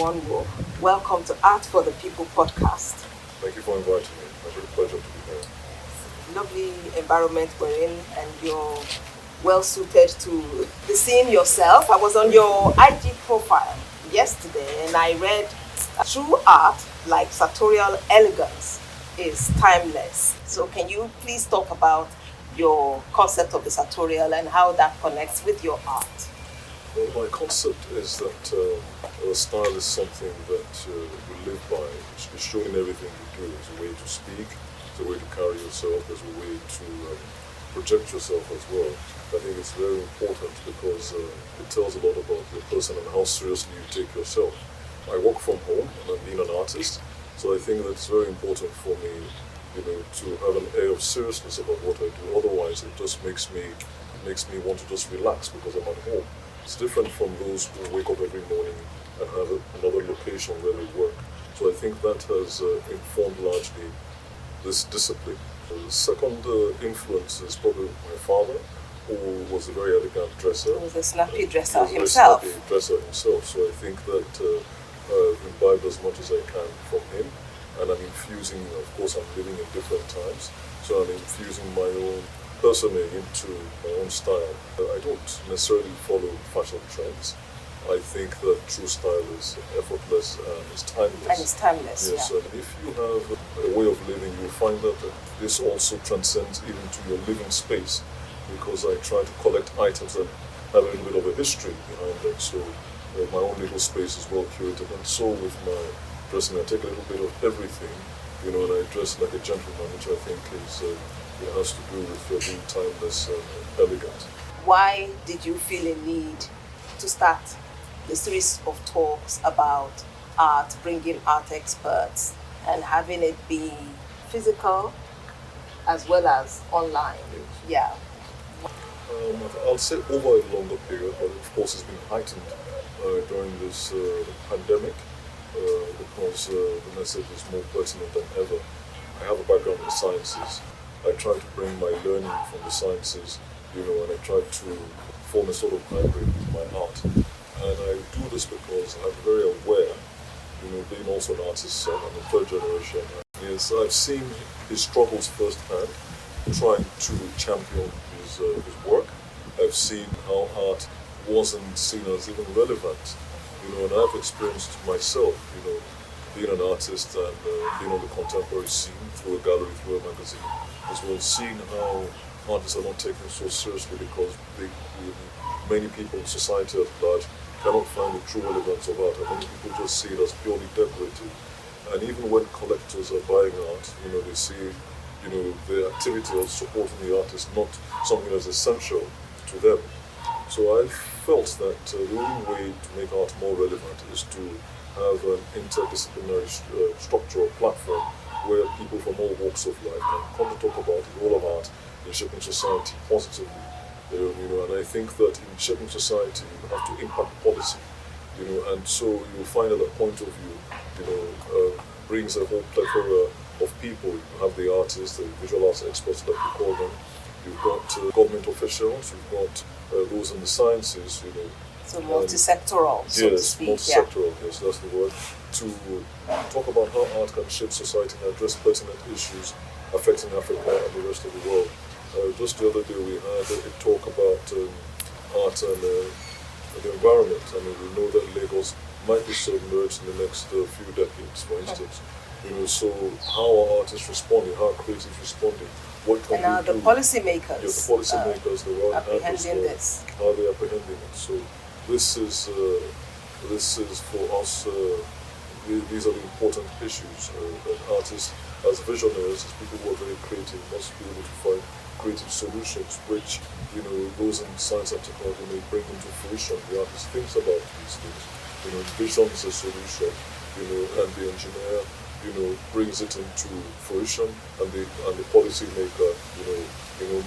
Enwonwu. Welcome to Art for the People podcast. Thank you for inviting me. It's a pleasure to be here. Lovely environment we're in, and you're well suited to the scene yourself. I was on your IG profile yesterday and I read true art, like sartorial elegance, is timeless. So can you please talk about your concept of the sartorial and how that connects with your art? Well, my concept is that style is something that you live by. It's shown in everything you do. It's a way to speak, it's a way to carry yourself, it's a way to project yourself as well. I think it's very important because it tells a lot about your person and how seriously you take yourself. I work from home and I'm being an artist, so I think that it's very important for me, to have an air of seriousness about what I do. Otherwise, it just makes me want to just relax because I'm at home. It's different from those who wake up every morning and have another location where they work. So I think that has informed largely this discipline. The second influence is probably my father, who was a very elegant dresser. He was a snappy dresser himself. So I think that I've imbibed as much as I can from him. And I'm infusing, of course, I'm living in different times, so I'm infusing my own personally into my own style. I don't necessarily follow fashion trends. I think that true style is effortless and it's timeless. And it's timeless, yes, yeah. And if you have a way of living, you'll find that this also transcends even to your living space, because I try to collect items that have a little bit of a history behind them. So my own little space is well curated, and so with my dressing, I take a little bit of everything, and I dress like a gentleman, which I think is it has to do with being timeless and elegant. Why did you feel a need to start the series of talks about art, bringing art experts, and having it be physical as well as online? Yes. Yeah. I'll say over a longer period, but of course it's been heightened during this pandemic. Because the message is more pertinent than ever. I have a background in the sciences. I try to bring my learning from the sciences, and I try to form a sort of hybrid with my art. And I do this because I'm very aware, being also an artist's son, I'm a third generation. Yes, I've seen his struggles firsthand, trying to champion his work. I've seen how art wasn't seen as even relevant. And I've experienced myself, being an artist and being on the contemporary scene through a gallery, through a magazine, as well, seeing how artists are not taken so seriously because many people in society at large cannot find the true relevance of art. And many people just see it as purely decorative. And even when collectors are buying art, they see, the activity of supporting the artist not something that's essential to them. So I felt that the only way to make art more relevant is to have an interdisciplinary structure or platform where people from all walks of life can come to talk about the role of art in shaping society positively. And I think that in shaping society you have to impact policy. And so you'll find that a point of view, brings a whole plethora of people. You have the artists, the visual arts experts like we call them. You've got government officials, you've got those in the sciences, So multi-sectoral, so to speak. Multi-sectoral, yes, that's the word. To talk about how art can shape society and address pertinent issues affecting Africa and the rest of the world. Just the other day we had a talk about art and the environment. We know that Lagos might be submerged in the next few decades, for instance. So how are artists responding, how are creatives responding? What can and we the do? policymakers, Yes, the policymakers, the world apprehending this. How they are apprehending it. So this is for us. These are the important issues. That artists, as visionaries, as people who are very creative, must be able to find creative solutions, which those in science and technology may bring into fruition. The artist thinks about these things. Visions a solution. And the engineer, brings it into fruition, and the policy maker,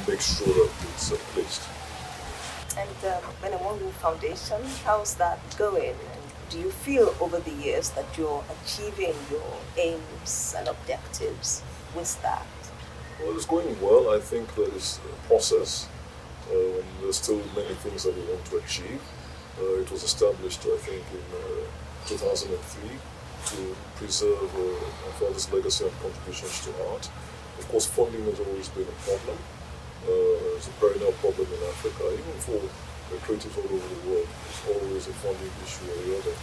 makes sure that it's placed. And Enwonwu Foundation, how's that going? And do you feel over the years that you're achieving your aims and objectives with that? Well, it's going well. I think that it's a process. There's still many things that we want to achieve. It was established, I think, in 2003 to preserve my father's legacy and contributions to art. Of course, funding has always been a problem. It's a perennial problem in Africa, even for creatives all over the world. It's always a funding issue or the other.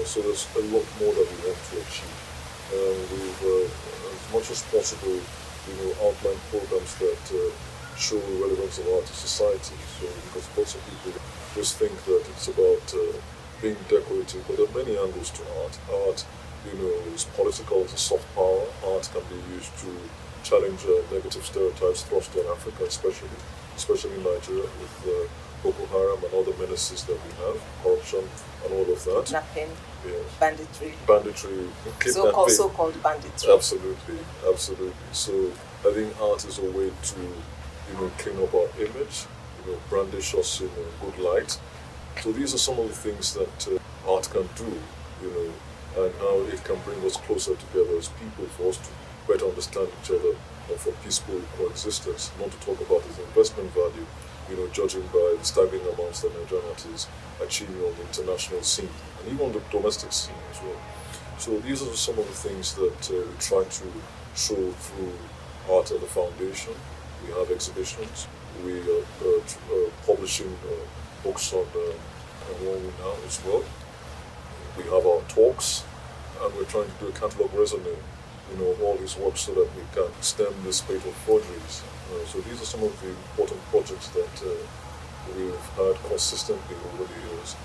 So there's a lot more that we want to achieve. We've, as much as possible, outlined programs that show the relevance of art to society. So because lots of people just think that it's about being decorative, but there are many angles to art. Art, is political, it's a soft power. Art can be used to challenge negative stereotypes thrust on Africa, especially in Nigeria with Boko Haram and other menaces that we have, corruption and all of that. Kidnapping, Yes. banditry, Kidnapping. so-called banditry. Absolutely. So I think art is a way to, clean up our image, brandish us in a good light. So these are some of the things that art can do, and how it can bring us closer together as people for us to better understand each other and for peaceful coexistence. Not to talk about its investment value, judging by the staggering amounts that Nigerian artists achieving on the international scene and even on the domestic scene as well. So these are some of the things that we try to show through art at the foundation. We have exhibitions. We are publishing books on Enwonwu now as well. We have our talks, and we're trying to do a catalogue resume, of all his work so that we can stem this spate of forgeries. So these are some of the important projects that we've had consistently over the years.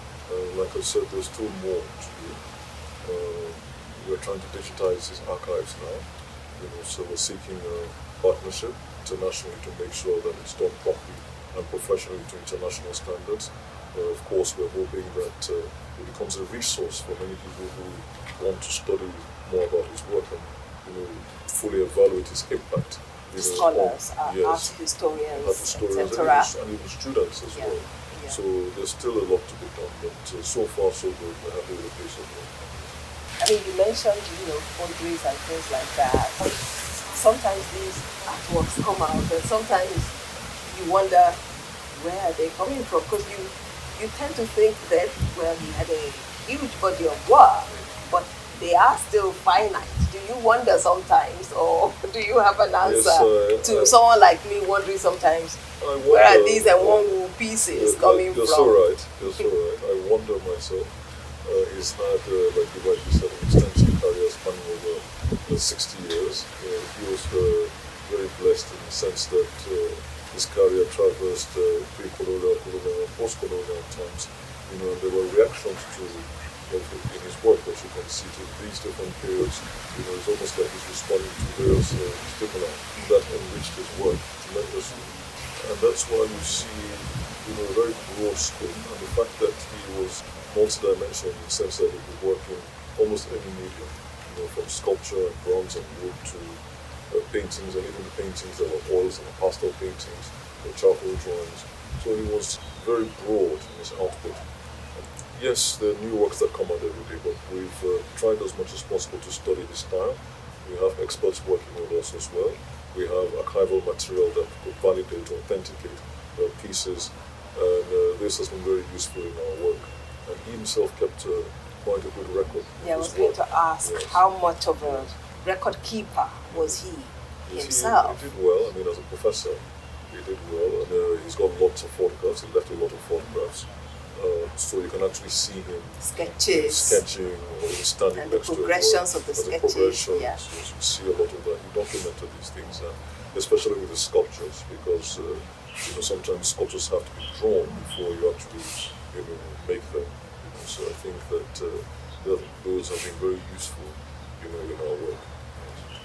Like I said, there's still more to do. We're trying to digitize his archives now, so we're seeking a partnership internationally to make sure that it's done properly and professionally to international standards. Of course, we're hoping that it becomes a resource for many people who want to study more about his work and fully evaluate his impact. Scholars, yes, art historians, etc. And even students as well. Yeah. So there's still a lot to be done, but so far so good. We're happy with the pace of work. I mean, you mentioned, forgeries and things like that. Sometimes these artworks come out, and sometimes you wonder where are they coming from, because you tend to think that, well, he had a huge body of work, but they are still finite. Do you wonder sometimes, or do you have an answer to someone like me wondering sometimes, where are these Enwonwu pieces coming you're from? So right. I wonder myself. He's had, like you rightly said, an extensive career spanning over 60 years. He was very blessed in the sense that his career traversed pre-colonial, colonial, and post-colonial times. And there were reactions to in his work that you can see to these different periods. It's almost like he's responding to various stimuli that enriched his work tremendously. And that's why you see, a very broad scope. And the fact that he was multidimensional in the sense that he could work in almost any medium, from sculpture and bronze and wood to paintings, and even the paintings that were oils and the pastel paintings, the charcoal drawings. So he was very broad in his output. Yes, there are new works that come out every day, but we've tried as much as possible to study his style. We have experts working with us as well. We have archival material that could validate, authenticate pieces, and this has been very useful in our work. And he himself kept quite a good record. Yeah, I was going to ask, how much of a record keeper was he himself? He did well. I mean, as a professor, he did well. And he's got lots of photographs. He left a lot of photographs. So you can actually see him sketching or standing and next to the progressions of the sketches. Yeah. So you see a lot of that. He documented these things, especially with the sculptures, because sometimes sculptures have to be drawn before you actually make them. So I think that those have been very useful, in our work. Yes.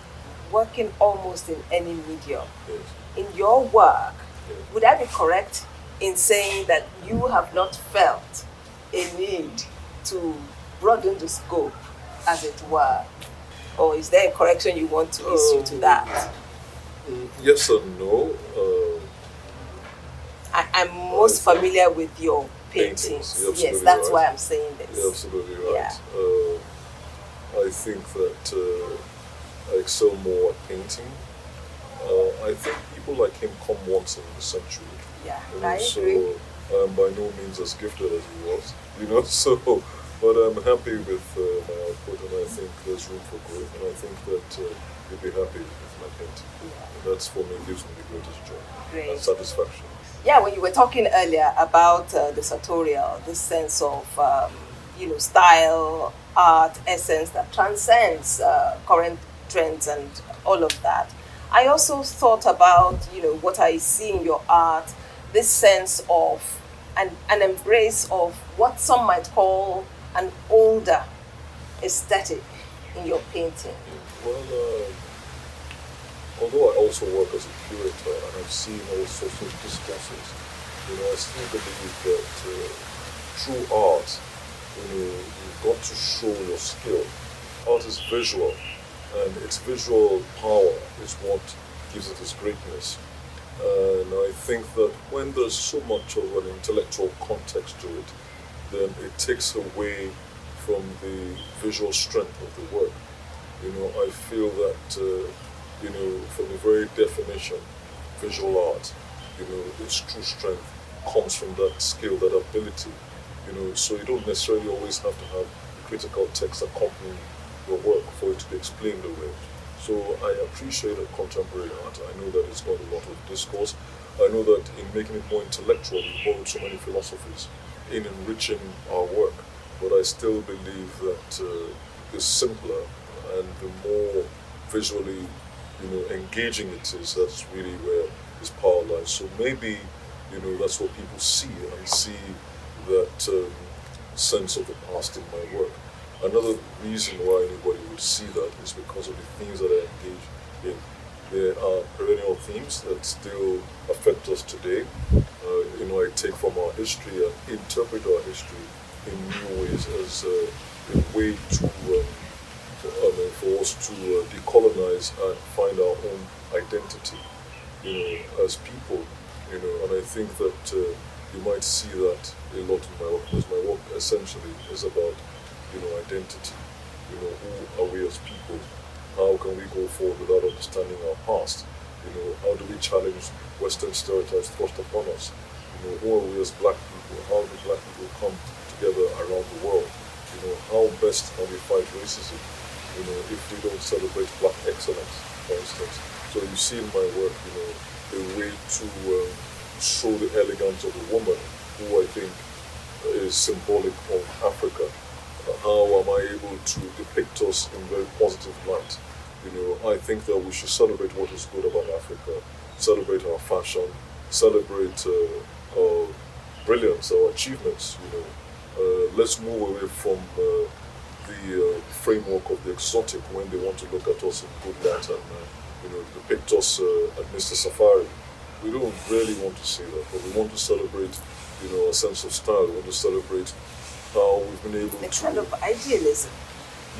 Working almost in any medium. Yes. In your work, Yes. would I be correct in saying that you have not felt a need to broaden the scope, as it were? Or is there a correction you want to issue to that? Yes and no. I'm most familiar with your paintings. Yes, that's why I'm saying this. You're absolutely right. Yeah. I think that I excel more at painting. I think people like him come once in a century. Yeah, I I agree. So I'm by no means as gifted as he was. So But I'm happy with my output, and I think there's room for growth, and I think that you'll be happy with my paint. And that's for me gives me the greatest joy and Great. satisfaction. Yeah, when you were talking earlier about the sartorial, this sense of style, art, essence that transcends current trends and all of that. I also thought about what I see in your art, this sense of an embrace of what some might call an older aesthetic in your painting. Well, although I also work as a curator and I've seen all sorts of discourses, I still believe that through art, you've got to show your skill. Art is visual, and its visual power is what gives it its greatness. And I think that when there's so much of an intellectual context to it, then it takes away from the visual strength of the work. I feel that, from the very definition, visual art, its true strength comes from that skill, that ability, so you don't necessarily always have to have critical text accompanying your work for it to be explained away. So I appreciate contemporary art. I know that it's got a lot of discourse. I know that in making it more intellectual, we borrowed so many philosophies in enriching our work. But I still believe that the simpler and the more visually, engaging it is, that's really where its power lies. So maybe, that's what people see, and see that sense of the past in my work. Another reason why anybody would see that is because of the themes that I engage in. There are perennial themes that still affect us today. I take from our history and interpret our history in new ways as a way to for us to decolonize and find our own identity, as people, and I think that you might see that a lot in my work, because my work essentially is about, identity, who are we as people, how can we go forward without understanding our past, how do we challenge Western stereotypes thrust upon us, who are we as black people, how do black people come together around the world, how best can we fight racism, if we don't celebrate black excellence, for instance. So you see in my work, a way to show the elegance of a woman who I think is symbolic of Africa. How am I able to depict us in very positive light? I think that we should celebrate what is good about Africa, celebrate our fashion, celebrate our brilliance, our achievements. Let's move away from the framework of the exotic when they want to look at us in good light and depict us at Mr. Safari. We don't really want to see that, but we want to celebrate, a sense of style. We want to celebrate how we've been able The to. kind of idealism.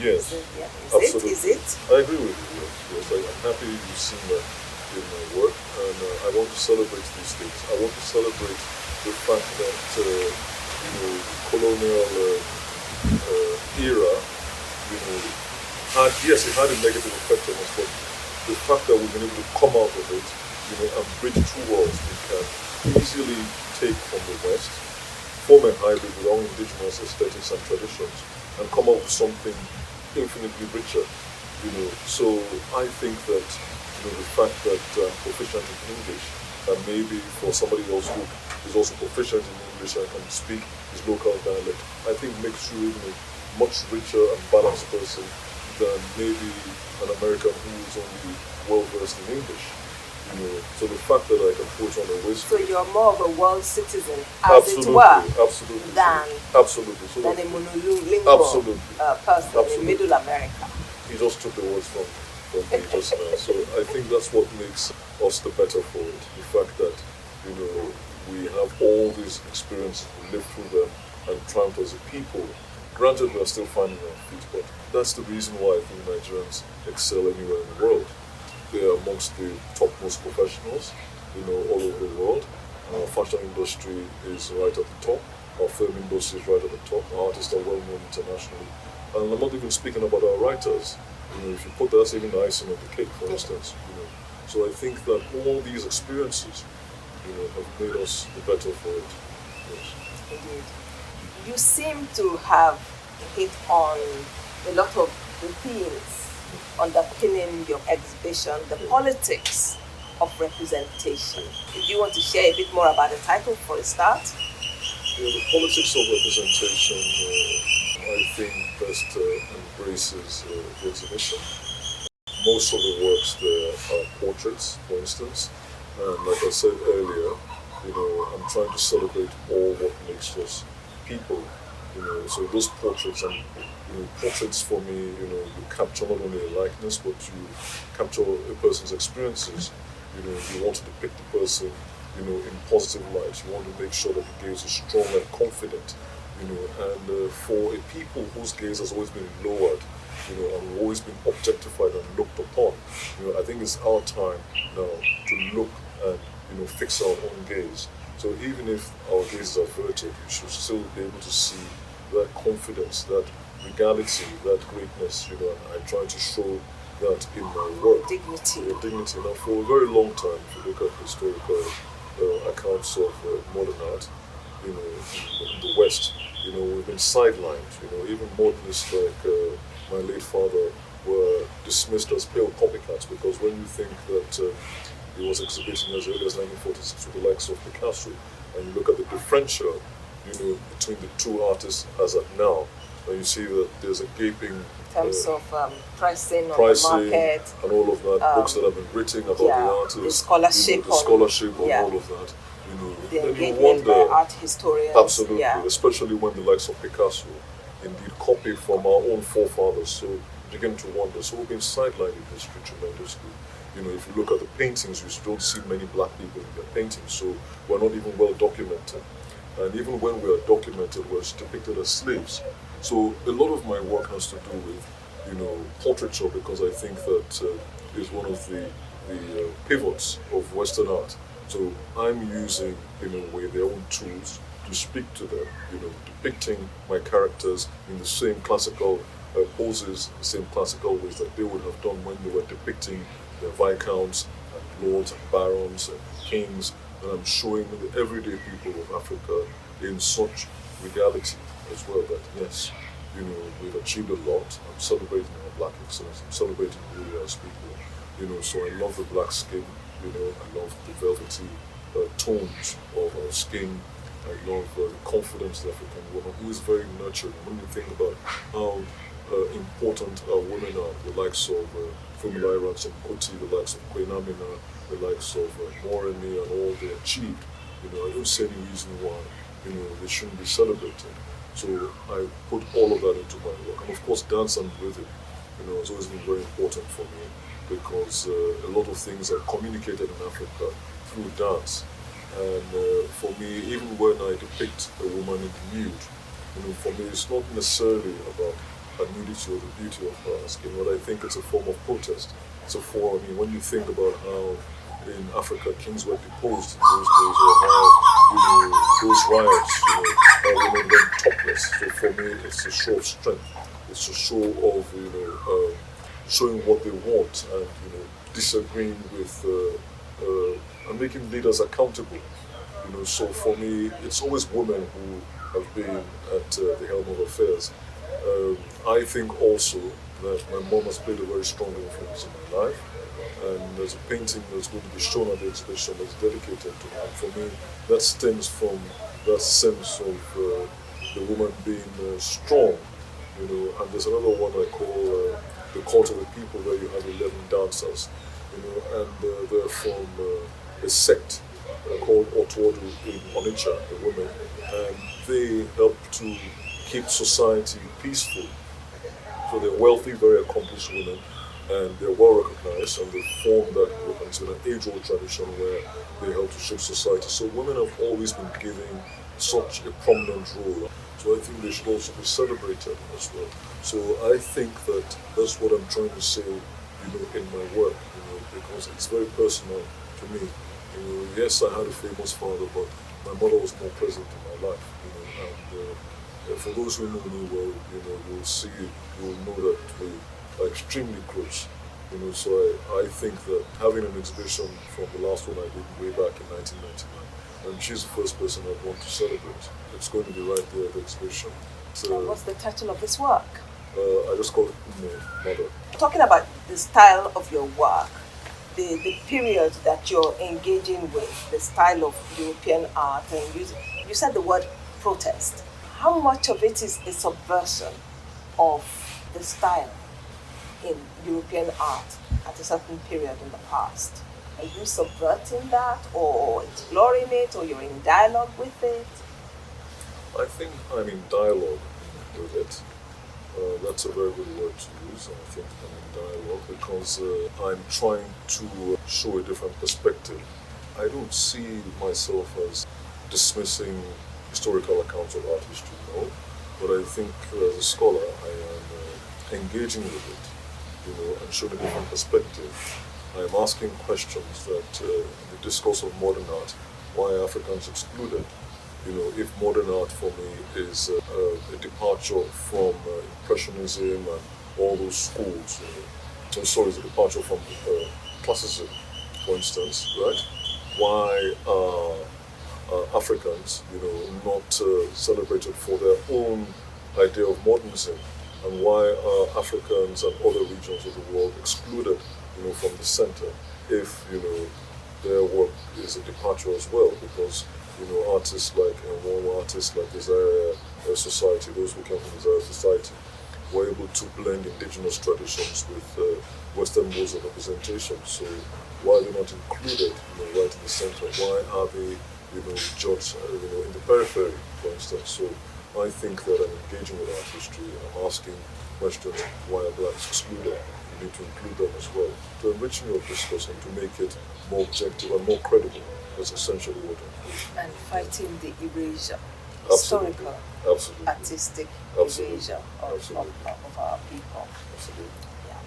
Yes, Yeah. absolutely. Is it? I agree with you. Yes, I'm happy you've seen that in my work, and I want to celebrate these things. I want to celebrate the fact that colonial era, it had a negative effect on us, but the fact that we've been able to come out of it, and bridge two worlds, we can easily take from the West, form a hybrid with our indigenous aesthetics and traditions, and come up with something infinitely richer. So I think that the fact that I'm proficient in English, and maybe for somebody else who is also proficient in English and can speak his local dialect, I think makes you a much richer and balanced person than maybe an American who is only well versed in English. So the fact that I can put on a waist. So you're more of a world citizen, as it were, absolutely, than absolutely, so a monolingual absolutely, person absolutely. in Middle America. He just took the words from me just now. So I think that's what makes us the better for it. The fact that we have all these experiences, we live through them and triumph as a people. Granted, we are still finding our feet, but that's the reason why I think Nigerians excel anywhere in the world. They are amongst the topmost professionals, all over the world. Our fashion industry is right at the top. Our film industry is right at the top. Our artists are well known internationally. And I'm not even speaking about our writers. If you put that's even the icing on the cake, for instance. So I think that all these experiences, have made us the better for it. Yes. Indeed. You seem to have hit on a lot of the themes underpinning your exhibition, the politics of representation. Do you want to share a bit more about the title for a start? Yeah, the politics of representation, I think, best embraces the exhibition. Most of the works there are portraits, for instance, and like I said earlier, I'm trying to celebrate all what makes us people. So those portraits and portraits for me, you capture not only a likeness, but you capture a person's experiences. You want to depict the person, in positive light. You want to make sure that the gaze is strong and confident. And for a people whose gaze has always been lowered, and we've always been objectified and looked upon, I think it's our time now to look and fix our own gaze. So even if our gaze is averted, we should still be able to see that confidence, that regality, that greatness, and I try to show that in my work. Dignity. Dignity. Now, for a very long time, if you look at historical accounts of modern art, in the West, we've been sidelined. Even modernists like my late father were dismissed as pale copycats, because when you think that he was exhibiting as early as 1946 with the likes of Picasso, and you look at the differential, between the two artists as at now, and you see that there's a gaping in terms of pricing on the market and all of that, books that have been written about the artists, the scholarship, on all of that. The then you engagement wonder, by art historians. absolutely, especially when the likes of Picasso indeed copy from our own forefathers. So you begin to wonder. So we've been sidelined in history tremendously. If you look at the paintings, you don't see many black people in their paintings. So we're not even well documented. And even when we are documented, we're depicted as slaves. So a lot of my work has to do with, portraiture, because I think that is one of the pivots of Western art. So I'm using, in a way, their own tools to speak to them, depicting my characters in the same classical poses, the same classical ways that they would have done when they were depicting the viscounts and lords and barons and kings. And I'm showing the everyday people of Africa in such regality as well, that yes, we've achieved a lot. I'm celebrating our black excellence. I'm celebrating who we are as people. So I love the black skin. I love the velvety tones of our skin. I love the confidence of the African woman, who is very nurturing. When you think about how important women are, the likes of Fumilaira Kuti, the likes of Queen Amina, the likes of Moremi, and all they achieved, I don't see any reason why, they shouldn't be celebrated. So I put all of that into my work. And of course, dance and rhythm, has always been very important for me, because a lot of things are communicated in Africa through dance. And for me, even when I depict a woman in the nude, for me it's not necessarily about her nudity or the beauty of her skin, but I think it's a form of protest. It's a form, when you think about how in Africa kings were deposed in those days, or how, those riots, how women went topless. So for me, it's a show of strength. It's a show of, showing what they want, and disagreeing with and making leaders accountable. So for me, it's always women who have been at the helm of affairs. I think also that my mom has played a very strong influence in my life, and there's a painting that's going to be shown at the exhibition that's dedicated to her. And for me, that stems from that sense of the woman being strong. And there's another one I call the Court of the People, where you have 11 dancers, and they're from a sect called Otwodu in Onitsha, the women, and they help to keep society peaceful. So they're wealthy, very accomplished women, and they're well recognized, and they form that into an age-old tradition where they help to shape society. So women have always been given such a prominent role. So I think they should also be celebrated as well. So I think that that's what I'm trying to say, in my work, because it's very personal to me. Yes, I had a famous father, but my mother was more present in my life, and for those who know me well, you'll know that we are extremely close. So I think that having an exhibition from the last one I did way back in 1999, and she's the first person I'd want to celebrate. It's going to be right there at the exhibition. And what's the title of this work? I just call it Mother. Talking about the style of your work, the period that you're engaging with, the style of European art, and you said the word protest. How much of it is a subversion of the style in European art at a certain period in the past? Are you subverting that, or exploring it, or you're in dialogue with it? I think I'm in dialogue with it. That's a very good word to use. I think I'm in dialogue because I'm trying to show a different perspective. I don't see myself as dismissing historical accounts of art history, no. But I think as a scholar, I am engaging with it, and showing a different perspective. I'm asking questions that in the discourse of modern art, why are Africans excluded? If modern art for me is a departure from Impressionism and all those schools, it's a departure from classicism, for instance, right? Why are Africans, not celebrated for their own idea of modernism? And why are Africans and other regions of the world excluded, from the center? If, their work is a departure as well, because artists like Enwonwu, artists like Desire Society, those who came from Desire Society, were able to blend indigenous traditions with Western modes of representation. So why are they not included, right in the center? Why are they, judged, in the periphery, for instance? So I think that I'm engaging with art history. I'm asking questions: why are blacks excluded? You need to include them as well, to enrich your discourse and to make it more objective and more credible. That's essentially what I'm doing. And fighting the erasure, Absolutely. historical, Absolutely. artistic Absolutely. erasure of our people. Absolutely. Yeah.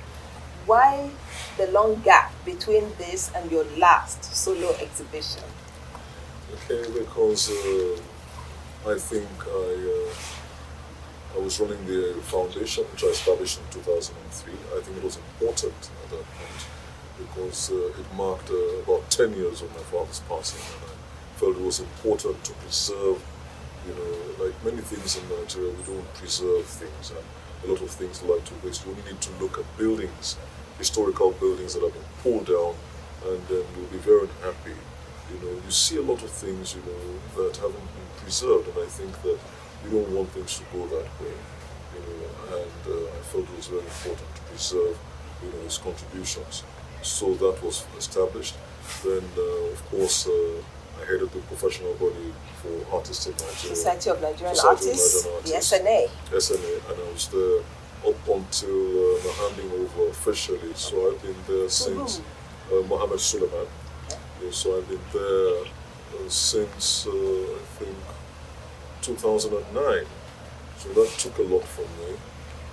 Why the long gap between this and your last solo exhibition? Okay, because I think I was running the foundation, which I established in 2003. I think it was important at that point because it marked about 10 years of my father's passing, and I felt it was important to preserve, like many things in Nigeria, we don't preserve things, and a lot of things like to waste. We need to look at buildings, historical buildings that have been pulled down, and then we'll be very unhappy. You see a lot of things, that haven't been preserved, and I think that we don't want things to go that way, and I felt it was very important to preserve, his contributions. So that was established. Then, of course, I headed the professional body for artists in Nigeria. Society of Nigerian Artists, the SNA. SNA, and I was there up until my handing over officially. So I've been there since Mohammed Suleiman. Yeah, so I've been there since, I think, 2009. So that took a lot from me.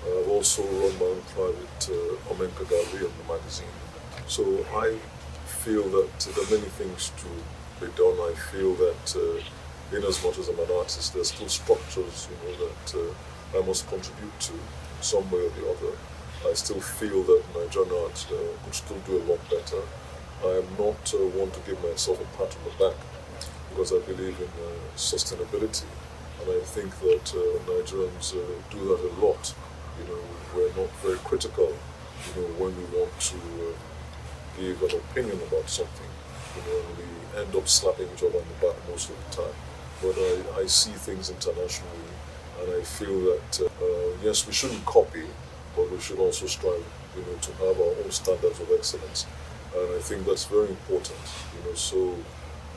I've also run my own private Omenka gallery in the magazine. So I feel that there are many things to be done. I feel that in as much as I'm an artist, there's still structures, that I must contribute to in some way or the other. I still feel that Nigerian art could still do a lot better. I am not one to give myself a pat on the back because I believe in sustainability, and I think that Nigerians do that a lot. We're not very critical, when we want to give an opinion about something, and we end up slapping each other on the back most of the time. But I see things internationally, and I feel that yes, we shouldn't copy, but we should also strive, to have our own standards of excellence. And I think that's very important, so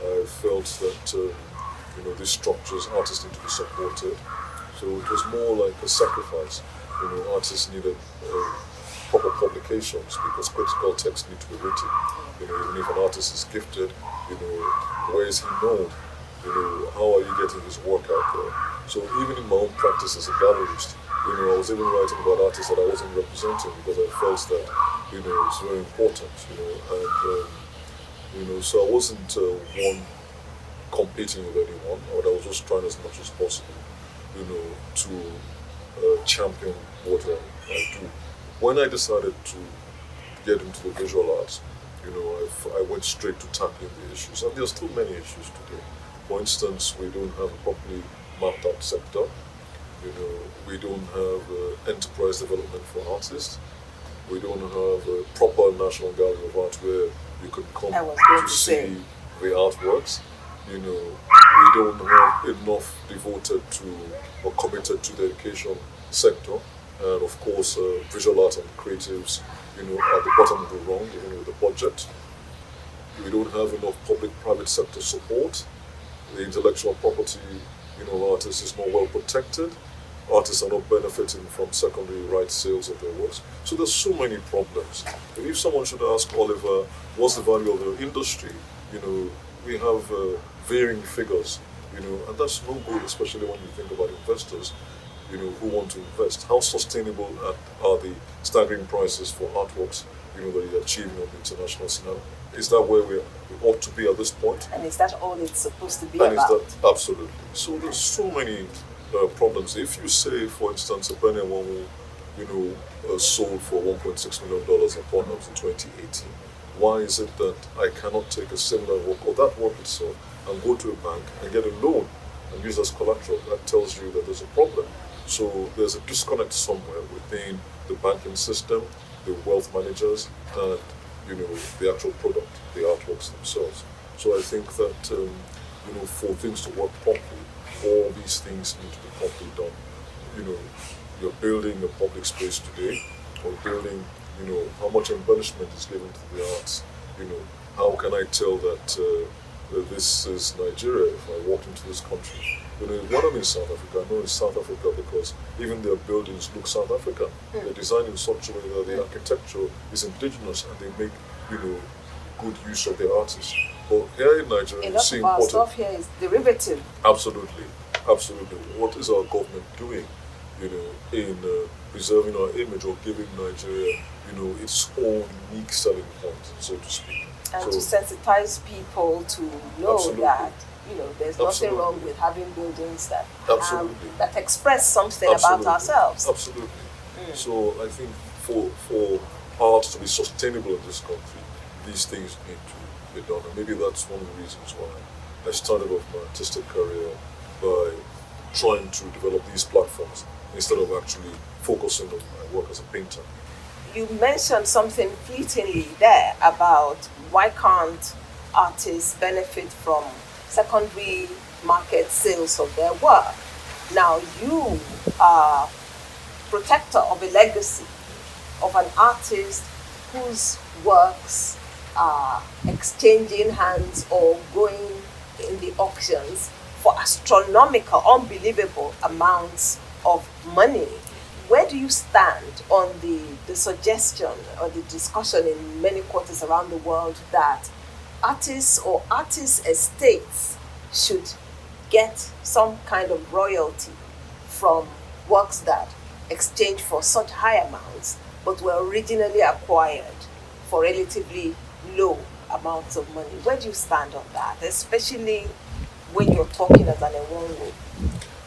I felt that, these structures, artists need to be supported. So it was more like a sacrifice. Artists needed proper publications because critical texts need to be written. Even if an artist is gifted, where is he known? How are you getting his work out there? So even in my own practice as a gallerist, I was even writing about artists that I wasn't representing because I felt that, it's very important, and, so I wasn't one competing with anyone, but I was just trying as much as possible, to champion what I do. When I decided to get into the visual arts, I went straight to tackling the issues, and there's still many issues today. For instance, we don't have a properly mapped out sector. We don't have enterprise development for artists. We don't have a proper national gallery of art where you could come to see the artworks. We don't have enough devoted to or committed to the education sector. And of course, visual art and creatives, at the bottom of the rung, even with the budget. We don't have enough public-private sector support. The intellectual property, artists is not well protected. Artists are not benefiting from secondary rights sales of their works. So there's so many problems. And if someone should ask Oliver, what's the value of the industry? We have varying figures, and that's no good, especially when you think about investors, who want to invest. How sustainable are the staggering prices for artworks, that you're achieving on the international scenario? Is that where we ought to be at this point? And is that all it's supposed to be and about? Is that, absolutely. So there's so many problems. If you say, for instance, a Enwonwu, sold for $1.6 million upon in 2018, why is it that I cannot take a similar work or that work itself and go to a bank and get a loan and use as collateral? That tells you that there's a problem. So there's a disconnect somewhere within the banking system, the wealth managers, and the actual product, the artworks themselves. So I think that for things to work properly, all these things need to be properly done. You're building a public space today, or building, how much embellishment is given to the arts. How can I tell that this is Nigeria if I walked into this country? When I'm in South Africa, I know it's South Africa because even their buildings look South African. They're designed in such a way that the architecture is indigenous and they make, good use of their artists. But here in Nigeria, a lot of our stuff here is derivative. Absolutely. What is our government doing, in preserving our image or giving Nigeria, its own unique selling point, so to speak? And to sensitize people to know absolutely. That there's nothing wrong with having buildings that that express something about ourselves. Absolutely. So I think for art to be sustainable in this country, these things need to be done. And maybe that's one of the reasons why I started off my artistic career by trying to develop these platforms instead of actually focusing on my work as a painter. You mentioned something fleetingly there about why can't artists benefit from secondary market sales of their work. Now you are protector of a legacy of an artist whose works are exchanging hands or going in the auctions for astronomical, unbelievable amounts of money. Where do you stand on the suggestion or the discussion in many quarters around the world that artists or artist estates should get some kind of royalty from works that exchange for such high amounts but were originally acquired for relatively low amounts of money? Where do you stand on that, especially when you're talking as an Enwonwu?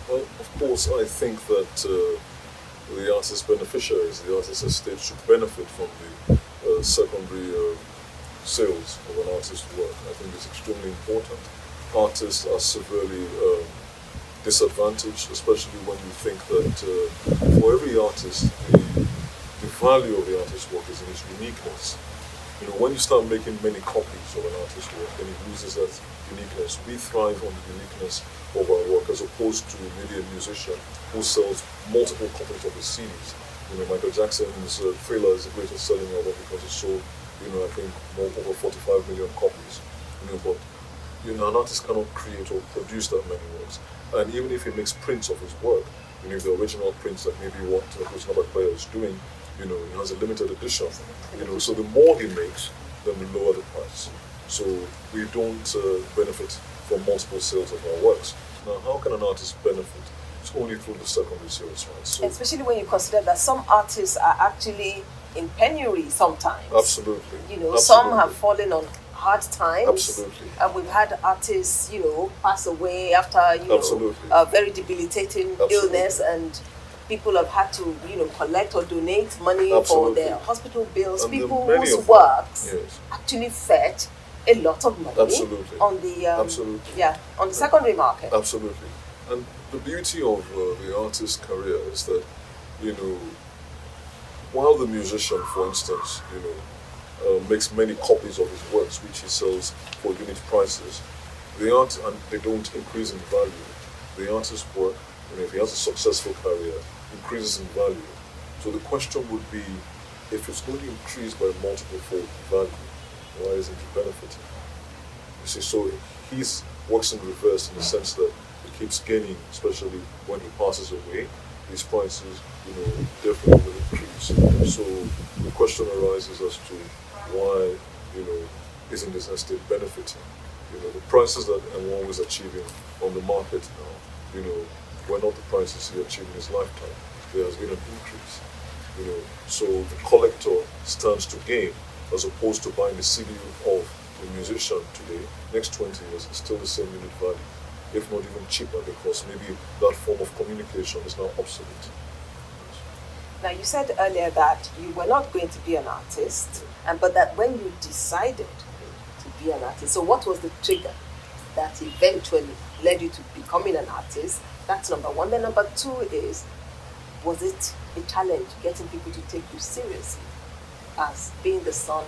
Well, of course, I think that the artist beneficiaries, the artist estate should benefit from the secondary sales of an artist's work. I think it's extremely important. Artists are severely disadvantaged, especially when you think that for every artist, the value of the artist's work is in its uniqueness. When you start making many copies of an artist's work, then it loses that uniqueness. We thrive on the uniqueness of our work as opposed to maybe a musician who sells multiple copies of his CDs. Michael Jackson's Thriller is the greatest selling album because it sold, I think over 45 million copies. But an artist cannot create or produce that many works. And even if he makes prints of his work, the original prints that maybe what Chris Player is doing, he has a limited edition. So the more he makes, then the lower the price. So we don't benefit from multiple sales of our works. Now, how can an artist benefit? It's only through the secondary sales, right? So, especially when you consider that some artists are actually in penury sometimes. Absolutely. Some have fallen on hard times. Absolutely. And we've had artists, pass away after, a very debilitating illness, and people have had to, collect or donate money for their hospital bills. And people whose works actually fetch a lot of money on the on the secondary market. Absolutely. And the beauty of the artist's career is that, you know, while the musician, for instance, makes many copies of his works, which he sells for unit prices, the art, and they don't increase in value. The artist's work, if he has a successful career, increases in value. So the question would be, if it's going to increase by multiple fold value, why isn't he benefiting? You see, so his works in reverse in the sense that it keeps gaining, especially when he passes away. His prices, definitely will increase. So the question arises as to why, isn't this estate benefiting? The prices that Enwonwu is achieving on the market now, were not the prices he achieved in his lifetime. There has been an increase. So the collector stands to gain as opposed to buying the CD of the musician today. Next 20 years, it's still the same unit value, if not even cheaper, because maybe that form of communication is now obsolete. Now, you said earlier that you were not going to be an artist, but that when you decided to be an artist, so what was the trigger that eventually led you to becoming an artist? That's number one. Then number two is, was it a challenge getting people to take you seriously as being the son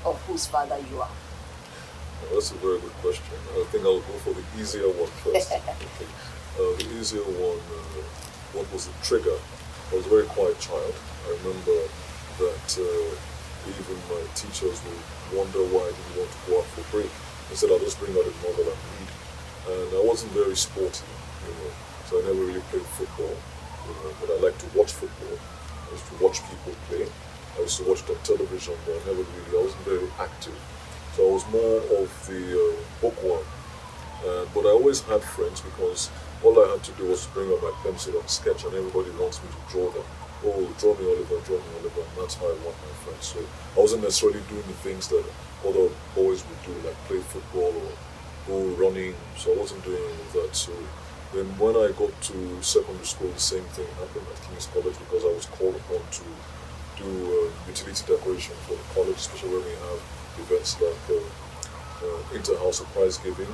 of whose father you are? Well, that's a very good question. I think I'll go for the easier one first. Okay. The easier one, what was the trigger? I was a very quiet child. I remember that even my teachers would wonder why I didn't want to go out for break. Instead, I'll just bring out a novel and read. And I wasn't very sporty, so I never really played football. But I liked to watch football. I used to watch people play. I used to watch it on television, but I wasn't very active. So I was more of the bookworm. But I always had friends because all I had to do was bring out my pencil and sketch, and everybody wants me to draw them. Oh, draw me Oliver, and that's how I want my friends. So I wasn't necessarily doing the things that other boys would do, like play football or go running. So I wasn't doing any of that. So then when I got to secondary school, the same thing happened at King's College because I was called upon to do utility decoration for the college, especially when we have events like inter-house prize giving.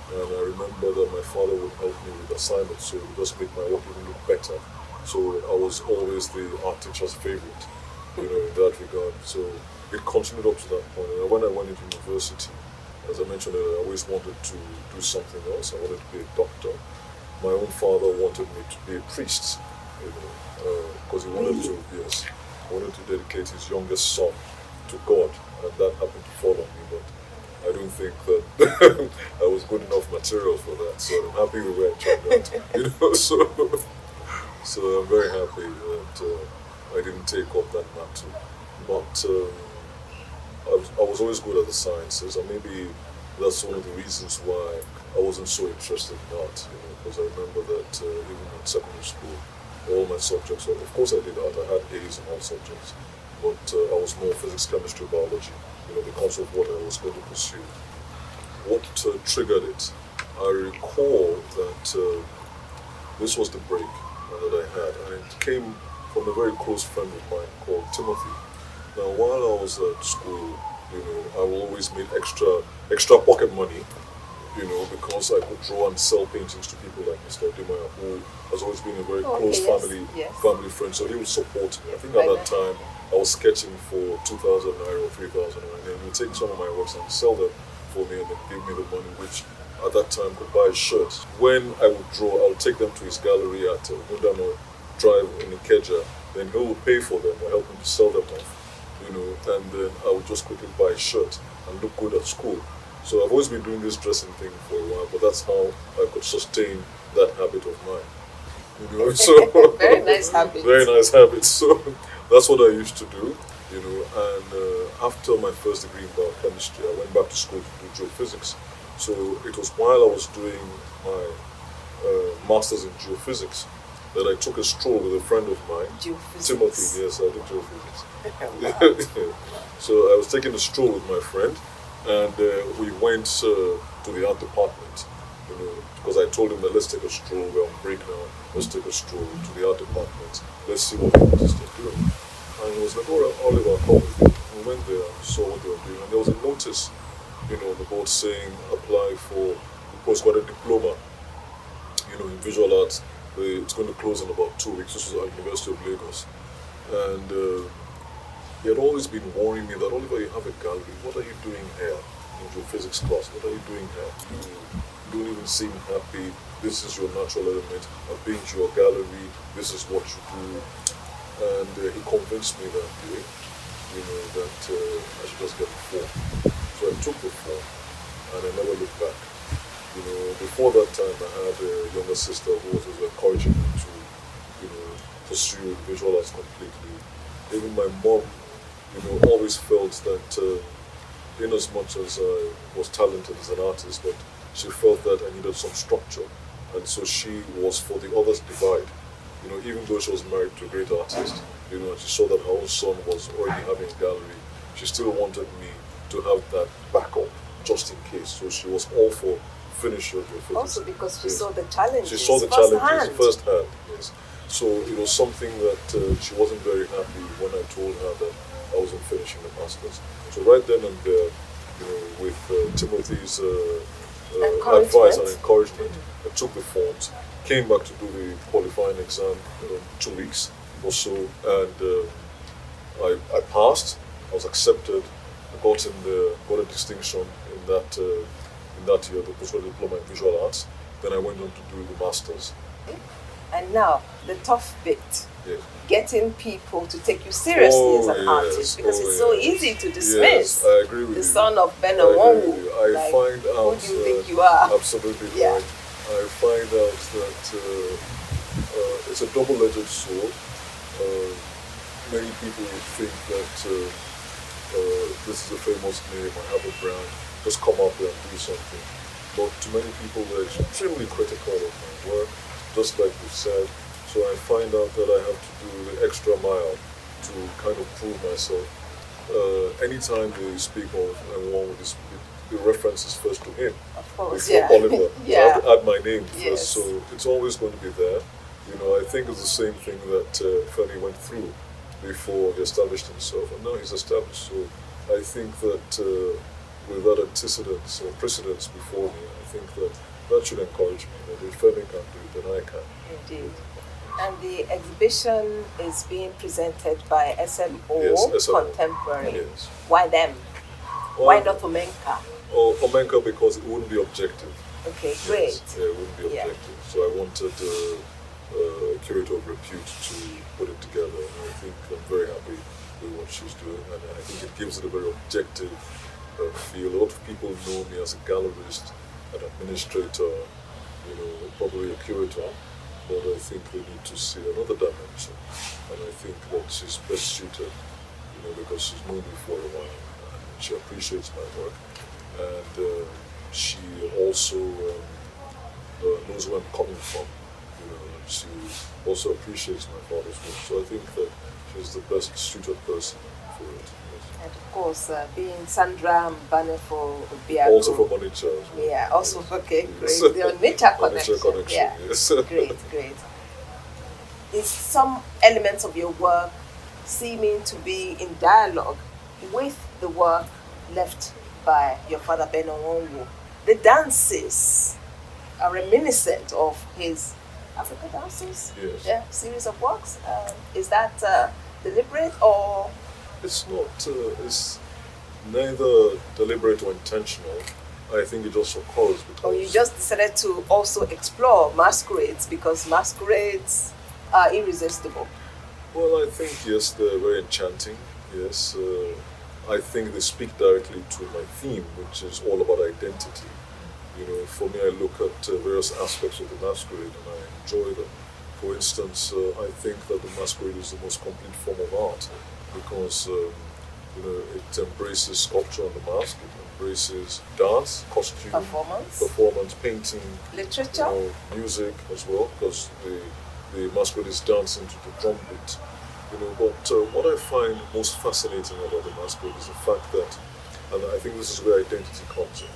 And I remember that my father would help me with assignments, so it would just make my work even look better. So I was always the art teacher's favorite, in that regard. So it continued up to that point. And when I went into university, as I mentioned earlier, I always wanted to do something else. I wanted to be a doctor. My own father wanted me to be a priest, because he wanted to, wanted to dedicate his youngest son to God, and that happened to fall on me. But I don't think that I was good enough material for that, so I'm happy the way I turned out. So I'm very happy that I didn't take up that mantle. But I was always good at the sciences, and maybe that's one of the reasons why I wasn't so interested in art. Because I remember that even in secondary school, all my subjects, well, of course I did art. I had A's in all subjects, but I was more physics, chemistry, biology. Because of what I was going to pursue. What triggered it? I recall that this was the break that I had, and it came from a very close friend of mine called Timothy. Now, while I was at school, I will always make extra pocket money, because I could draw and sell paintings to people like Mr. Dimaya, who has always been a very close family friend, so he would support me. I think at that time, I was sketching for 2,000 naira or 3,000 naira, and he would take some of my works and sell them for me and then give me the money, which at that time could buy a shirt. When I would draw, I would take them to his gallery at Mundano Drive in Ikeja, then he would pay for them or help me to sell them off, and then I would just quickly buy a shirt and look good at school. So I've always been doing this dressing thing for a while, but that's how I could sustain that habit of mine. So very nice habit. Very nice habit. So that's what I used to do, and after my first degree in biochemistry, I went back to school to do geophysics. So it was while I was doing my master's in geophysics that I took a stroll with a friend of mine, Timothy. Yes, I did geophysics. So I was taking a stroll with my friend, and we went to the art department, because I told him that let's take a stroll, we're on break now, let's take a stroll to the art department, let's see what the artists are doing. And he was like, all right, Oliver, I'll come with you. We went there and saw what they were doing, and there was a notice, on the board saying apply for the postgraduate diploma, in visual arts. It's going to close in about 2 weeks. This was at University of Lagos. And he had always been warning me that, Oliver, you have a gallery. What are you doing here in your physics class? What are you doing here? You don't even seem happy. This is your natural element. I've been to your gallery. This is what you do. And he convinced me that day, that I should just get the form. So I took the form, and I never looked back. Before that time, I had a younger sister who was encouraging me to, pursue visual arts completely. Even my mom, always felt that in as much as I was talented as an artist, but she felt that I needed some structure. And so she was for the others divide. Even though she was married to a great artist, and she saw that her own son was already having a gallery, she still wanted me to have that backup just in case. So she was all for finish your physics. Also because she saw the challenges. She saw the challenges firsthand, yes. So it was something that she wasn't very happy when I told her that I wasn't finishing the masters. So right then and there, with Timothy's advice and encouragement, I took the forms, came back to do the qualifying exam 2 weeks or so, and I passed. I was accepted. I got a distinction in that year, the postgraduate diploma in visual arts. Then I went on to do the masters. And now the tough bit. Yes. Getting people to take you seriously as an artist, because it's so easy to dismiss. Yes, I agree with the you. son of Enwonwu. I find out. Who do you think you are? Absolutely right. I find out that it's a double-edged sword. Many people would think that this is a famous name, I have a brand, just come up there and do something. But to many people, they're extremely critical of my work, just like you said. So I find out that I have to do the extra mile to kind of prove myself. Anytime they speak of Enwonwu, the reference is first to him. Of course, before Oliver. Yeah. So I have to add my name first. Yes. So it's always going to be there. I think it's the same thing that Femi went through before he established himself. And now he's established. So I think that with that antecedents or precedence before me, I think that should encourage me. That if Femi can do it, then I can. Indeed. And the exhibition is being presented by SMO, Yes, SMO. Contemporary. Yes. Why them? Why not Omenka? Omenka, because it wouldn't be objective. Okay, great. Yes, yeah, it wouldn't be objective. So I wanted a curator of repute to put it together, and I think I'm very happy with what she's doing, and I think it gives it a very objective feel. A lot of people know me as a gallerist, an administrator, probably a curator, but I think they need to see another dimension, and I think that she's best suited, because she's known me for a while, and she appreciates my work, and she also knows where I'm coming from. She also appreciates my father's work, so I think that she's the best suited person for it. Yes. And of course, being Sandra Mbane for Obiago. Also for Monicha as well. Yeah, also, okay, great. Yes. The nature connection. Nature connection, Yeah, yes. great. Is some elements of your work seeming to be in dialogue with the work left by your father, Ben Enwonwu? The dances are reminiscent of his African dances? Yes. Yeah, series of works. Is that deliberate or? It's not. It's neither deliberate or intentional. I think it just occurs because. Or you just decided to also explore masquerades because masquerades are irresistible. Well, I think yes, they're very enchanting. Yes, I think they speak directly to my theme, which is all about identity. For me, I look at various aspects of the masquerade and I enjoy them. For instance, I think that the masquerade is the most complete form of art because it embraces sculpture on the mask, it embraces dance, costume, performance, painting, literature, music as well, because the masquerade is dancing to the drum beat. But what I find most fascinating about the masquerade is the fact that, and I think this is where identity comes in.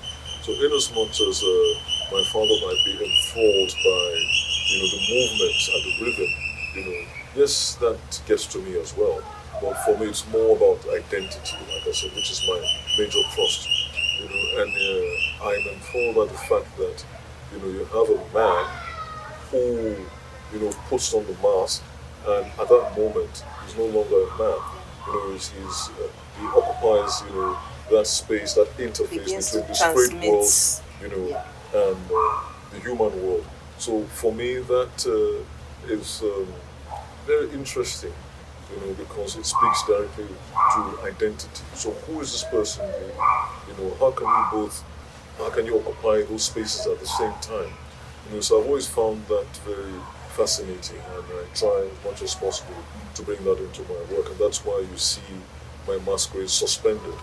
So in as much as my father might be enthralled by, the movements and the rhythm, yes, that gets to me as well. But for me, it's more about identity, like I said, which is my major thrust. And I'm enthralled by the fact that, you have a man who, puts on the mask, and at that moment, he's no longer a man. He occupies, that space, that interface Begins to between the spirit world, transmit. and the human world. So for me, that is very interesting, because it speaks directly to identity. So who is this person? How can you occupy those spaces at the same time? So I've always found that very fascinating, and I try as much as possible to bring that into my work, and that's why you see my masquerade suspended.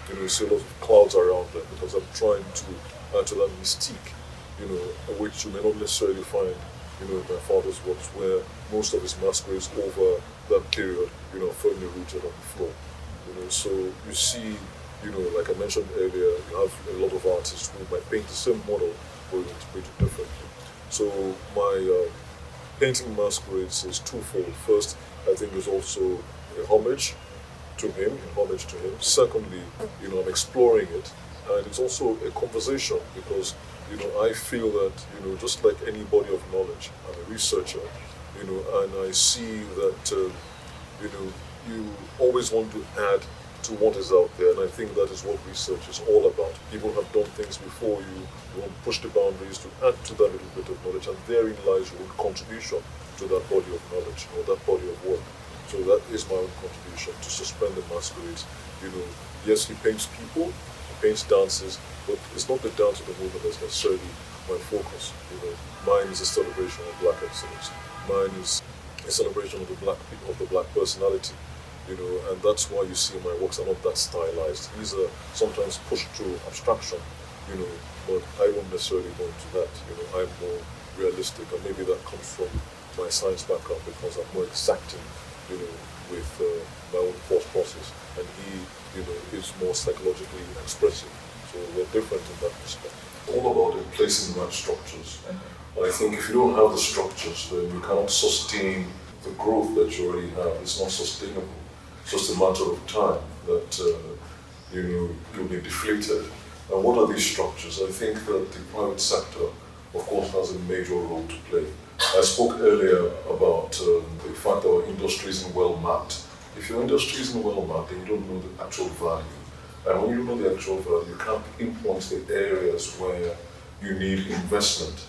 You see a lot of clouds around them, because I'm trying to add to that mystique, which you may not necessarily find, in my father's works, where most of his masquerades over that period, firmly rooted on the floor. So you see, like I mentioned earlier, you have a lot of artists who might paint the same model, but interpret it differently. So my painting masquerades is twofold. First, I think is also a homage to him, in homage to him. Secondly, I'm exploring it, and it's also a conversation, because I feel that just like any body of knowledge, I'm a researcher, and I see that you always want to add to what is out there, and I think that is what research is all about. People have done things before you. You want to push the boundaries to add to that little bit of knowledge, and therein lies your own contribution to that body of knowledge, or that body of work. So that is my own contribution to suspend the masquerades. Yes, he paints people, he paints dances, but it's not the dance of the movement that's necessarily my focus. Mine is a celebration of black excellence. Mine is a celebration of the black people, of the black personality. And that's why you see my works are not that stylized. These are sometimes pushed through abstraction, but I won't necessarily go into that. I'm more realistic, and maybe that comes from my science background, because I'm more exacting, with my own thought process, and he, is more psychologically expressive. So we're different in that respect. All about it, placing the right structures. And I think if you don't have the structures, then you cannot sustain the growth that you already have. It's not sustainable. It's just a matter of time that you'll be deflated. And what are these structures? I think that the private sector, of course, has a major role to play. I spoke earlier about the fact that our industry isn't well mapped. If your industry isn't well mapped, then you don't know the actual value. And when you don't know the actual value, you can't pinpoint the areas where you need investment.